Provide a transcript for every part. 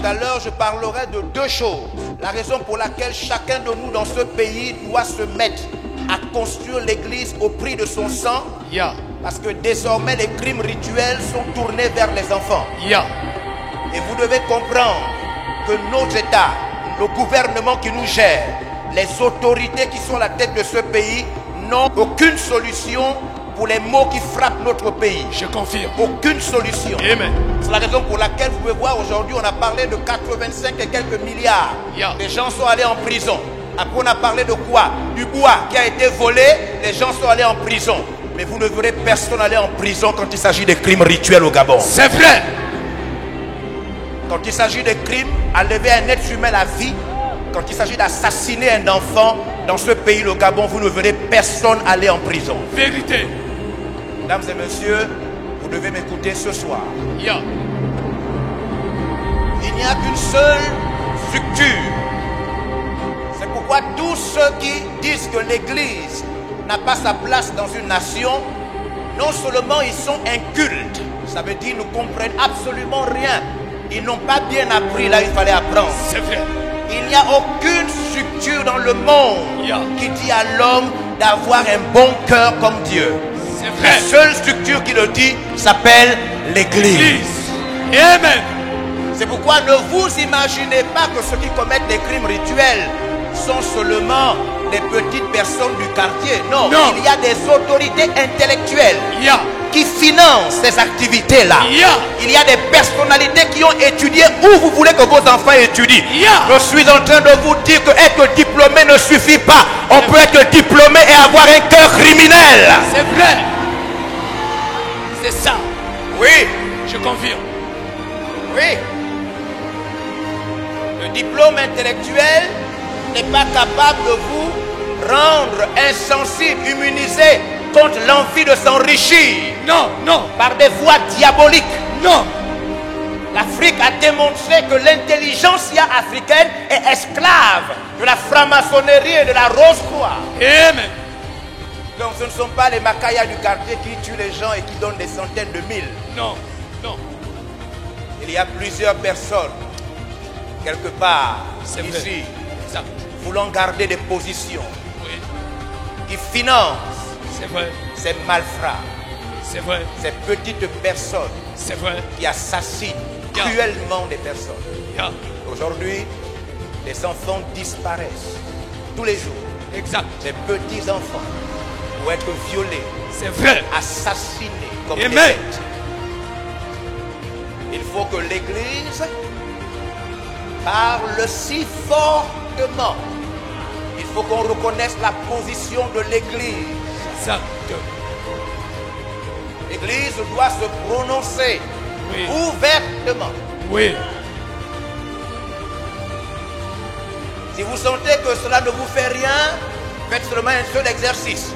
Tout à l'heure, je parlerai de deux choses. La raison pour laquelle chacun de nous dans ce pays doit se mettre à construire l'église au prix de son sang. Parce que désormais, les crimes rituels sont tournés vers les enfants. Et vous devez comprendre que notre État, le gouvernement qui nous gère, les autorités qui sont à la tête de ce pays n'ont aucune solution pour les maux qui frappent notre pays. Je confirme. Aucune solution. Amen. C'est la raison pour laquelle vous pouvez voir aujourd'hui, on a parlé de 85 et quelques milliards. Les gens sont allés en prison. Après, on a parlé de quoi? Du bois qui a été volé, les gens sont allés en prison. Mais vous ne verrez personne aller en prison quand il s'agit de crimes rituels au Gabon. C'est vrai. Quand il s'agit de crimes, enlever un être humain la vie, quand il s'agit d'assassiner un enfant, dans ce pays, le Gabon, vous ne verrez personne aller en prison. Vérité. Mesdames et messieurs, vous devez m'écouter ce soir. Il n'y a qu'une seule structure. C'est pourquoi tous ceux qui disent que l'Église n'a pas sa place dans une nation, non seulement ils sont incultes, ça veut dire qu'ils ne comprennent absolument rien. Ils n'ont pas bien appris là où il fallait apprendre. C'est vrai. Il n'y a aucune structure dans le monde qui dit à l'homme d'avoir un bon cœur comme Dieu. C'est vrai. La seule structure qui le dit s'appelle l'Église. Amen. C'est pourquoi ne vous imaginez pas que ceux qui commettent des crimes rituels sont seulement des petites personnes du quartier. Non. Il y a des autorités intellectuelles qui financent ces activités-là. Il y a des personnalités qui ont étudié où vous voulez que vos enfants étudient. Je suis en train de vous dire que être diplômé ne suffit pas. On peut être diplômé et avoir un cœur criminel. C'est vrai. C'est ça. Oui. Je confirme. Oui. Le diplôme intellectuel n'est pas capable de vous rendre insensible, immunisé contre l'envie de s'enrichir. Non, non. Par des voies diaboliques. Non. L'Afrique a démontré que l'intelligentsia africaine est esclave de la franc-maçonnerie et de la Rose-Croix. Amen. Donc ce ne sont pas les Makayas du quartier qui tuent les gens et qui donnent des centaines de mille. Non, non. Il y a plusieurs personnes, quelque part, ici, voulant garder des positions, qui financent ces malfrats, ces petites personnes qui assassinent cruellement des personnes. Aujourd'hui, les enfants disparaissent tous les jours. Exact. Ces petits enfants pour être violés, assassinés comme des bêtes. Il faut que l'Église parle si fortement. Il faut qu'on reconnaisse la position de l'Église. L'Église doit se prononcer ouvertement. Oui. Si vous sentez que cela ne vous fait rien, faites seulement un seul exercice.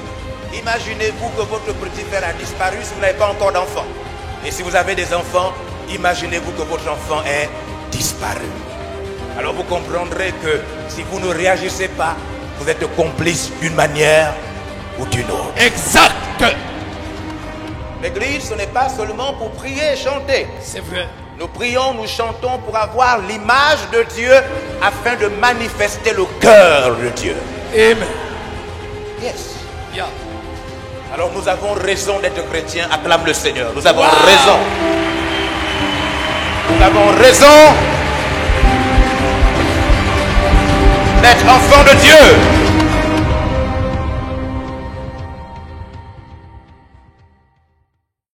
Imaginez-vous que votre petit frère a disparu si vous n'avez pas encore d'enfant. Et si vous avez des enfants, imaginez-vous que votre enfant est disparu. Alors vous comprendrez que si vous ne réagissez pas, vous êtes complice d'une manière ou d'une autre. Exact. L'église, ce n'est pas seulement pour prier et chanter. C'est vrai. Nous prions, nous chantons pour avoir l'image de Dieu afin de manifester le cœur de Dieu. Amen. Yes. Alors nous avons raison d'être chrétiens. Acclame le Seigneur. Nous avons raison. Nous avons raison d'être enfants de Dieu.